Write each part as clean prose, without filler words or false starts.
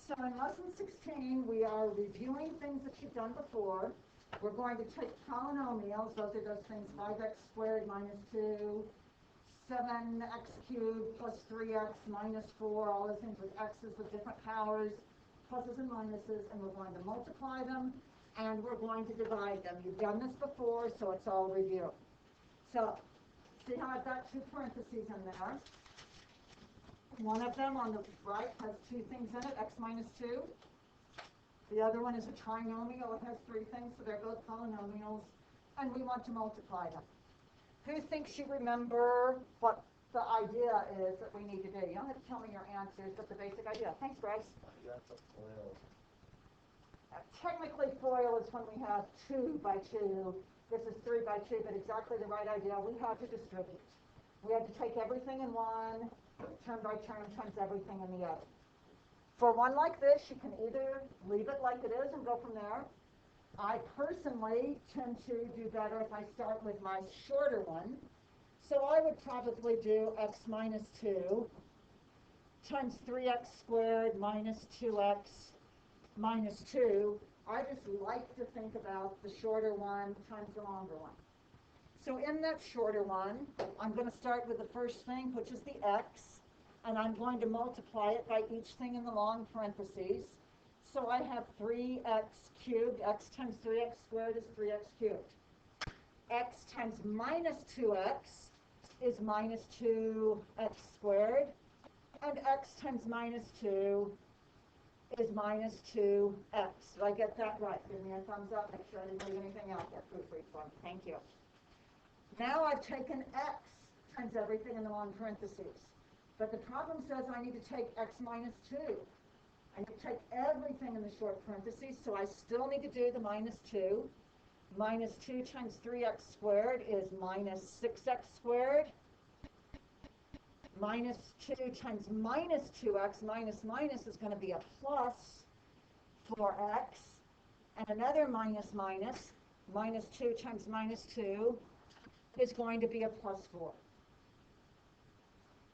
So in lesson 16, we are reviewing things that you've done before. We're going to take polynomials. Those are those things, 5x squared minus 2, 7x cubed plus 3x minus 4, all those things with x's with different powers, pluses and minuses, and we're going to multiply them, and we're going to divide them. You've done this before, so it's all review. So, see how I've got two parentheses in there? One of them on the right has two things in it, x minus 2. The other one is a trinomial. It has three things, so they're both polynomials, and we want to multiply them. Who thinks you remember what the idea is that we need to do? You don't have to tell me your answers, but the basic idea. Thanks, Bryce. That's a FOIL. Technically, FOIL is when we have 2 by 2. This is 3 by 2, but exactly the right idea. We have to distribute. We have to take everything in one, term by term, times everything in the other. For one like this, you can either leave it like it is and go from there. I personally tend to do better if I start with my shorter one. So I would probably do x minus 2 times 3x squared minus 2x minus 2. I just like to think about the shorter one times the longer one. So in that shorter one, I'm going to start with the first thing, which is the x, and I'm going to multiply it by each thing in the long parentheses. So I have 3x cubed. X times 3x squared is 3x cubed. X times minus 2x is minus 2x squared. And x times minus 2 is minus 2x. Did I get that right? Give me a thumbs up. Make sure I didn't leave anything out there. Proofread for me. Thank you. Now I've taken x times everything in the long parentheses. But the problem says I need to take x minus 2. I need to take everything in the short parentheses, so I still need to do the minus 2. Minus 2 times 3x squared is minus 6x squared. Minus 2 times minus 2x, minus minus is going to be a plus 4x. And another minus minus, minus 2 times minus 2 is going to be a plus 4.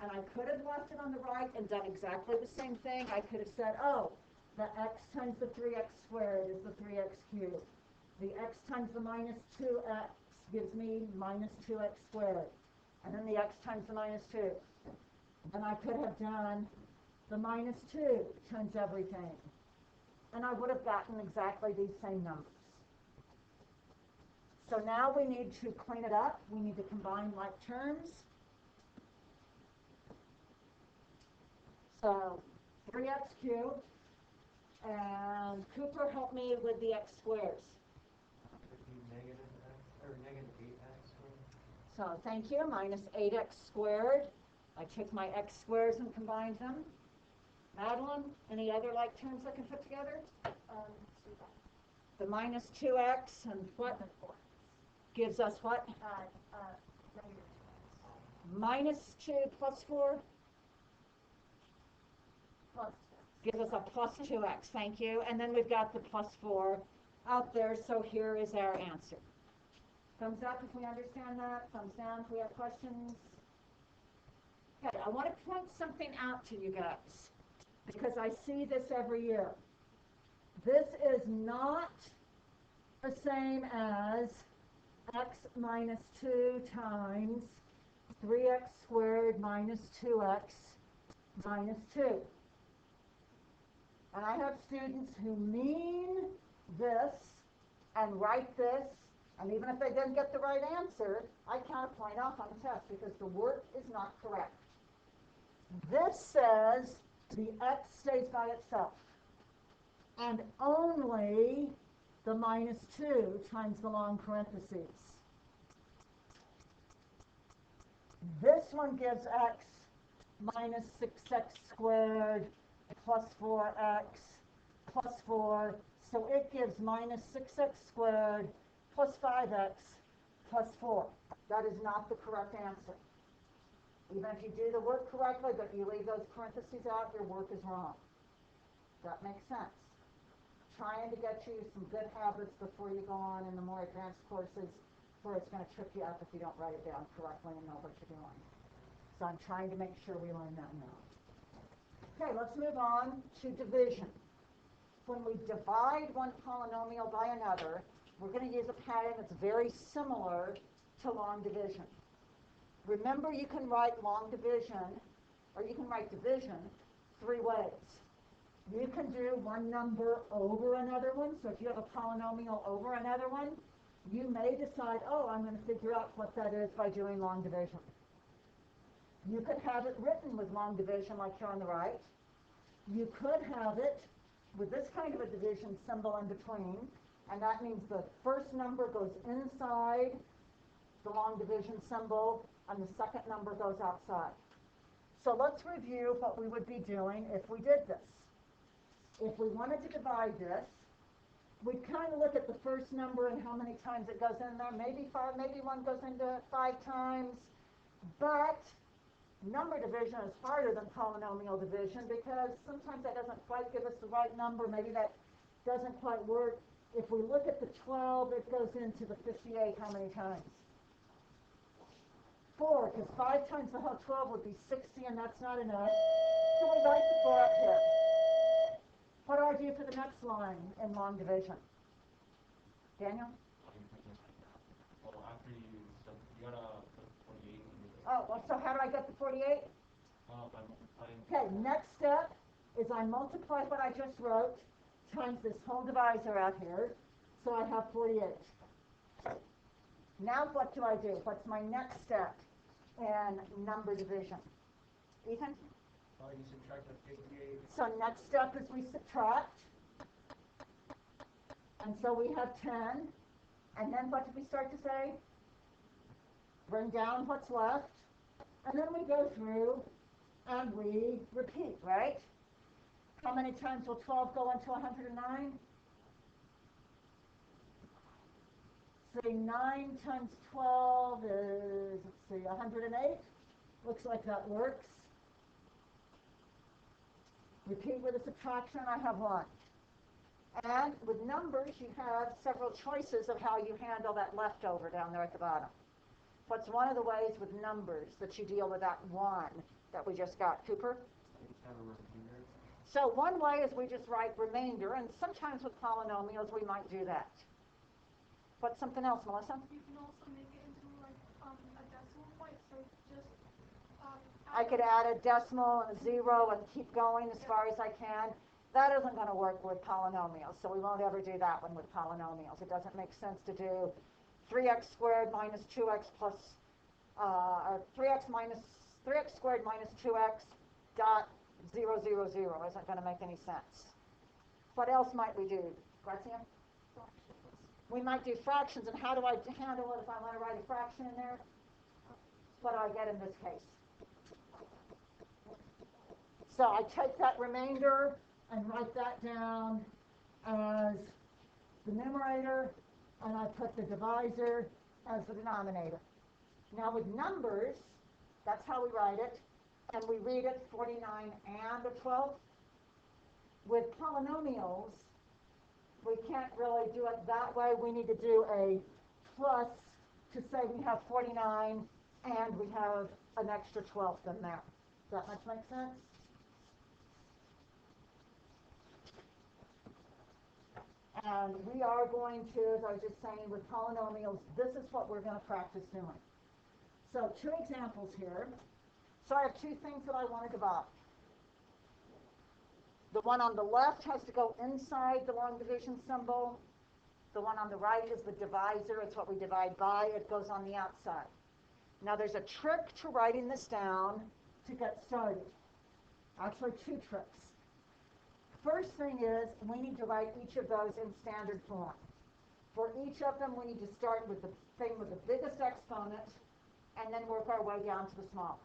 And I could have left it on the right and done exactly the same thing. I could have said, oh, the x times the 3x squared is the 3x cubed. The x times the minus 2x gives me minus 2x squared. And then the x times the minus 2. And I could have done the minus 2 times everything. And I would have gotten exactly these same numbers. So now we need to clean it up. We need to combine like terms. So 3x cubed, and Cooper help me with the x squares. Negative x, or negative 8x squared. So thank you, minus 8x squared. I took my x squares and combined them. Madeline, any other like terms I can put together? The minus 2x and what? Gives us what? Minus 2 plus 4? Gives us a plus 2x, thank you. And then we've got the plus 4 out there, so here is our answer. Thumbs up if we understand that. Thumbs down if we have questions. Okay, I want to point something out to you guys, because I see this every year. This is not the same as x minus 2 times 3x squared minus 2x minus 2. And I have students who mean this and write this, and even if they didn't get the right answer, I count a point off on the test because the work is not correct. This says the x stays by itself, and only the minus 2 times the long parentheses. This one gives x minus 6x squared plus 4x plus 4, so it gives minus 6x squared plus 5x plus 4. That is not the correct answer. Even if you do the work correctly, but you leave those parentheses out, your work is wrong. That makes sense. Trying to get you some good habits before you go on in the more advanced courses where it's going to trip you up if you don't write it down correctly and know what you're doing. So I'm trying to make sure we learn that now. Okay, let's move on to division. when we divide one polynomial by another, we're going to use a pattern that's very similar to long division. Remember, you can write long division, or you can write division 3 ways. You can do one number over another one. So if you have a polynomial over another one, you may decide, oh, I'm going to figure out what that is by doing long division. You could have it written with long division like here on the right. You could have it with this kind of a division symbol in between, and that means the first number goes inside the long division symbol, and the second number goes outside. So let's review what we would be doing if we did this. If we wanted to divide this, we'd kind of look at the first number and how many times it goes in there. Maybe 5, maybe 1 goes into 5 times, but number division is harder than polynomial division because sometimes that doesn't quite give us the right number. Maybe that doesn't quite work. If we look at the 12, it goes into the 58 how many times? 4, because 5 times the whole 12 would be 60, and that's not enough. So we write the 4 up here. What do I do for the next line in long division? Daniel? Well, after you gotta put 48 in the Oh, well, so how do I get the 48? by multiplying. Okay, next step is I multiply what I just wrote times this whole divisor out here, so I have 48. Now what do I do? What's my next step in number division? Ethan? You subtract the 58. So next step is we subtract. And so we have 10. And then what did we start to say? Bring down what's left. And then we go through and we repeat, right? How many times will 12 go into 109? See, 9 times 12 is, let's see, 108. Looks like that works. Repeat with a subtraction, I have 1. And with numbers, you have several choices of how you handle that leftover down there at the bottom. What's one of the ways with numbers that you deal with that 1 that we just got? Cooper? Have a remainder. So one way is we just write remainder, and sometimes with polynomials we might do that. What's something else, Melissa? You can also make it into like a decimal point, so just I could add a decimal and a 0 and keep going as far as I can. That isn't going to work with polynomials, so we won't ever do that one with polynomials. It doesn't make sense to do 3x squared minus 2x plus, or 3x squared minus 2x dot 0, 0, 0. Isn't going to make any sense. What else might we do? Grazia? We might do fractions, and how do I handle it if I want to write a fraction in there? What do I get in this case? So I take that remainder and write that down as the numerator, and I put the divisor as the denominator. Now with numbers, that's how we write it, and we read it 49 and a 12. With polynomials, we can't really do it that way. We need to do a plus to say we have 49 and we have an extra 12th in there. Does that much make sense? And we are going to, as I was just saying, with polynomials, this is what we're going to practice doing. So 2 examples here. So I have 2 things that I want to divide. The one on the left has to go inside the long division symbol. The one on the right is the divisor. It's what we divide by. It goes on the outside. Now there's a trick to writing this down to get started. Actually, 2 tricks. First thing is we need to write each of those in standard form. For each of them, we need to start with the thing with the biggest exponent and then work our way down to the smallest.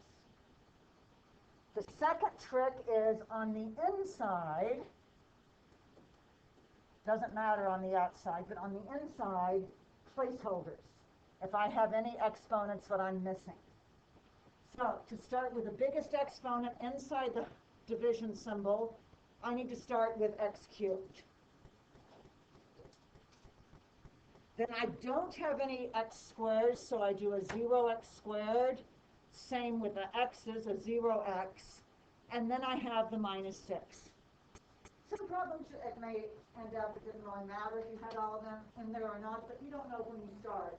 The second trick is on the inside, doesn't matter on the outside, but on the inside, placeholders, if I have any exponents that I'm missing. So to start with the biggest exponent inside the division symbol, I need to start with x cubed. Then I don't have any x squares, so I do a 0x squared. Same with the x's, a 0x. And then I have the minus 6. Some problems, it may end up, it didn't really matter if you had all of them in there or not, but you don't know when you start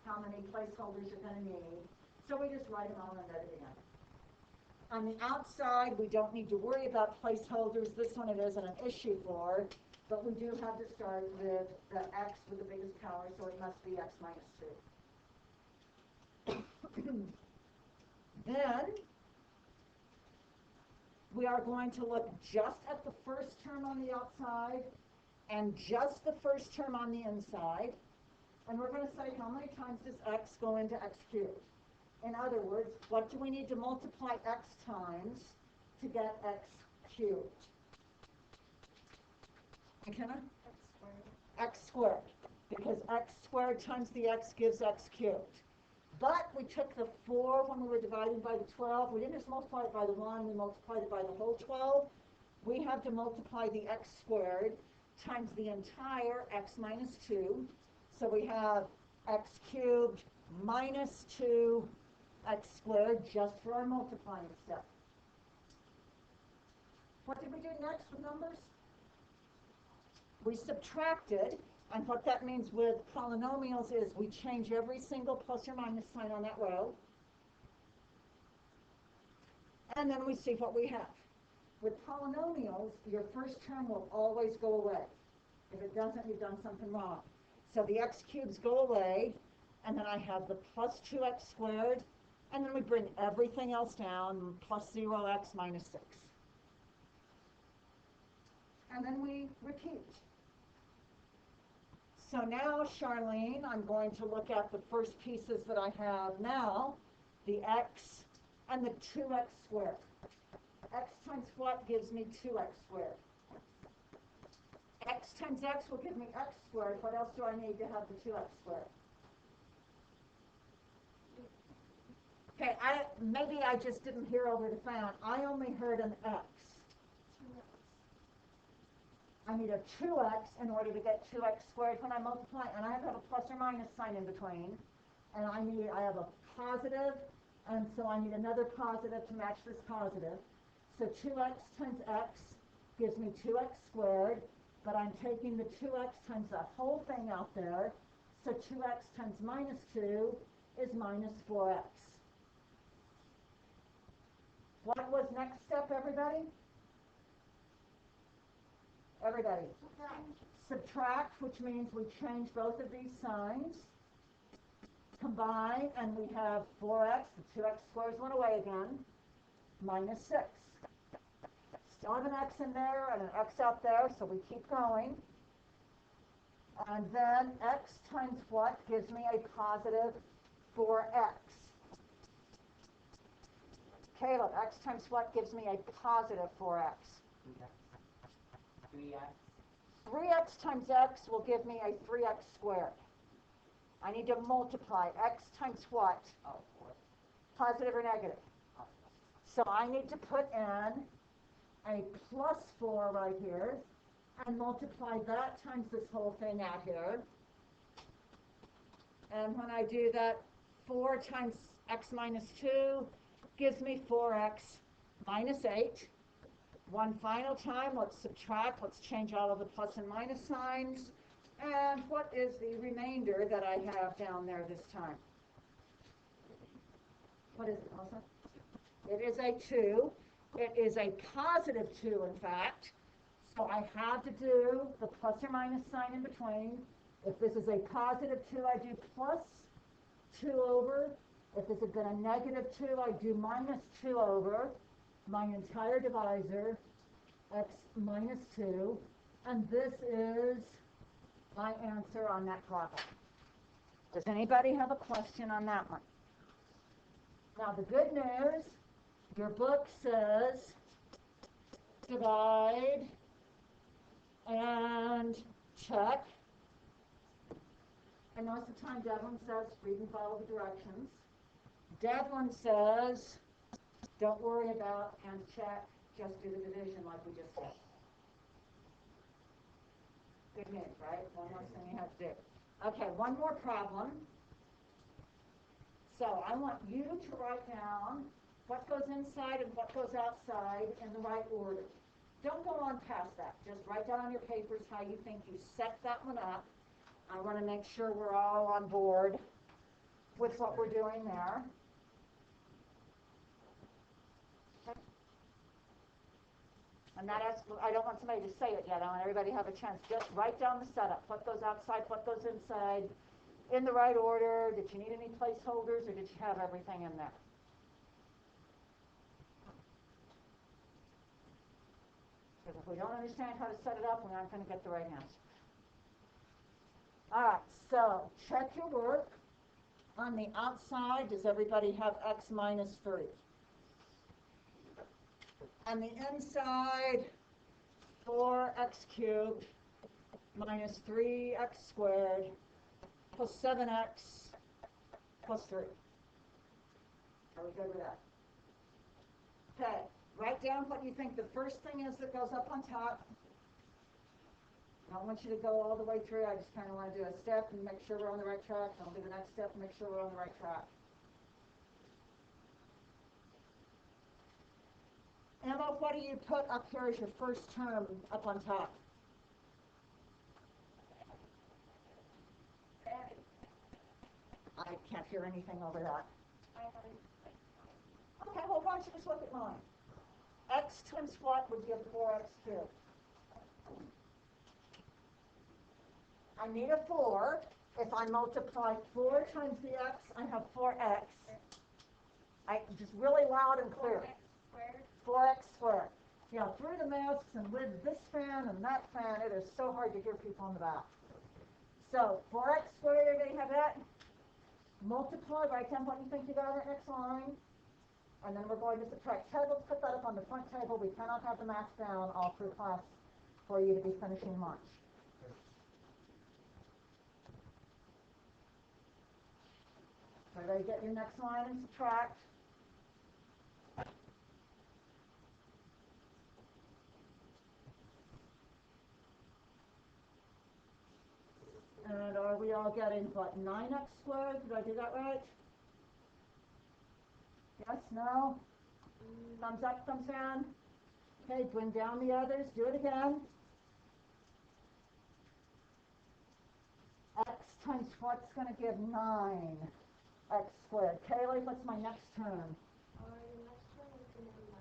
how many placeholders you're going to need. So we just write them all and let it in. On the outside, we don't need to worry about placeholders. This one it isn't an issue for, but we do have to start with the x with the biggest power, so it must be x minus 2. Then, we are going to look just at the first term on the outside and just the first term on the inside. And we're going to say how many times does x go into x cubed? In other words, what do we need to multiply x times to get x cubed? McKenna? X squared. Because x squared times the x gives x cubed. But we took the 4 when we were dividing by the 12. We didn't just multiply it by the 1, we multiplied it by the whole 12. We have to multiply the x squared times the entire x minus 2. So we have x cubed minus 2 x squared just for our multiplying step. What did we do next with numbers? We subtracted, and what that means with polynomials is we change every single plus or minus sign on that row, and then we see what we have. With polynomials, your first term will always go away. If it doesn't, you've done something wrong. So the x cubes go away, and then I have the plus 2x squared, and then we bring everything else down, plus 0x minus 6. And then we repeat. So now, Charlene, I'm going to look at the first pieces that I have now, the x and the 2x squared. X times what gives me 2x squared? X times x will give me x squared. What else do I need to have the 2x squared? Okay, maybe I just didn't hear over the phone. I only heard an x. I need a 2x in order to get 2x squared when I multiply, and I have to have a plus or minus sign in between. And I have a positive, and so I need another positive to match this positive. So 2x times x gives me 2x squared, but I'm taking the 2x times the whole thing out there. So 2x times minus 2 is minus 4x. What was next step, everybody? Everybody. Subtract, which means we change both of these signs. Combine, and we have 4x, the 2x squares went away again, minus 6. Still have an x in there and an x out there, so we keep going. And then x times what gives me a positive 4x? Caleb, x times what gives me a positive 4x? 3x. 3x times x will give me a 3x squared. I need to multiply x times what? Oh, 4. Positive or negative? So I need to put in a plus 4 right here and multiply that times this whole thing out here. And when I do that, 4 times x minus 2 gives me 4x minus 8. One final time, let's subtract. Let's change all of the plus and minus signs. And what is the remainder that I have down there this time? What is it, Melissa? It is a 2. It is a positive 2, in fact. So I have to do the plus or minus sign in between. If this is a positive 2, I do plus 2 over. If this has been a negative 2, I do minus 2 over my entire divisor, x minus 2. And this is my answer on that problem. Does anybody have a question on that one? Now, the good news, your book says divide and check. And most of the time, Devlin says read and follow the directions. Devlin says don't worry about and check, just do the division like we just did. Good news, right? One more thing you have to do. Okay, one more problem. So I want you to write down what goes inside and what goes outside in the right order. Don't go on on past that. Just write down on your papers how you think you set that one up. I want to make sure we're all on board with what we're doing there. Okay. And that is, I don't want somebody to say it yet. I want everybody to have a chance. Just write down the setup. What goes outside, what goes inside, in the right order. Did you need any placeholders, or did you have everything in there? Because if we don't understand how to set it up, we aren't going to get the right answer. All right, so check your work. On the outside, does everybody have x minus 3? On the inside, 4x cubed minus 3x squared plus 7x plus 3. Are we good with that? Okay, write down what you think the first thing is that goes up on top. I don't want you to go all the way through. I just kind of want to do a step and make sure we're on the right track. I'll do the next step and make sure we're on the right track. Emma, what do you put up here as your first term up on top? I can't hear anything over that. Okay, well, why don't you just look at mine? X times what would give 4x cubed? I need a 4. If I multiply 4 times the x, I have 4x. Just really loud and clear. 4x squared. You know, through the masks and with this fan and that fan, it is so hard to hear people in the back. So 4x squared, everybody have that? Multiply, write down what you think you got on that next line. And then we're going to subtract. Tables, put that up on the front table. We cannot have the math down all through class for you to be finishing lunch. Everybody get your next line and subtract. And are we all getting, what, 9x squared? Did I do that right? Yes, no? Thumbs up, thumbs down. Okay, bring down the others. Do it again. X times what's going to give 9? X squared. Kaylee, what's my next term? Your next term is going to be 9.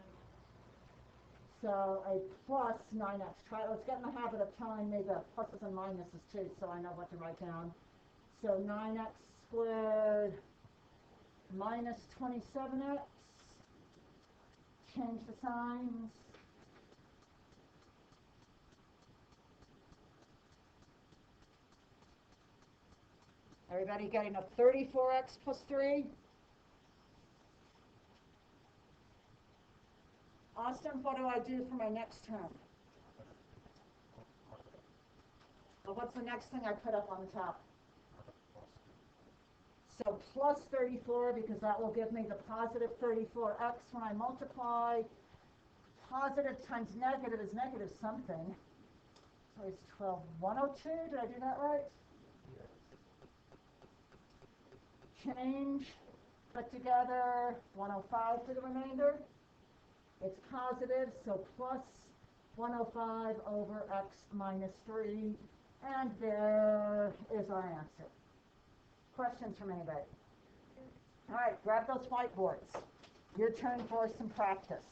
So a plus 9x. Let's get in the habit of telling me the pluses and minuses too, so I know what to write down. So 9x squared minus 27x. Change the signs. Everybody getting a 34x plus 3? Austin, what do I do for my next term? Well, what's the next thing I put up on the top? So plus 34, because that will give me the positive 34x when I multiply. Positive times negative is negative something. So it's 12. 102, did I do that right? Change, put together 105 for the remainder. It's positive, so plus 105 over x minus 3. And there is our answer. Questions from anybody? All right, grab those whiteboards. Your turn for some practice.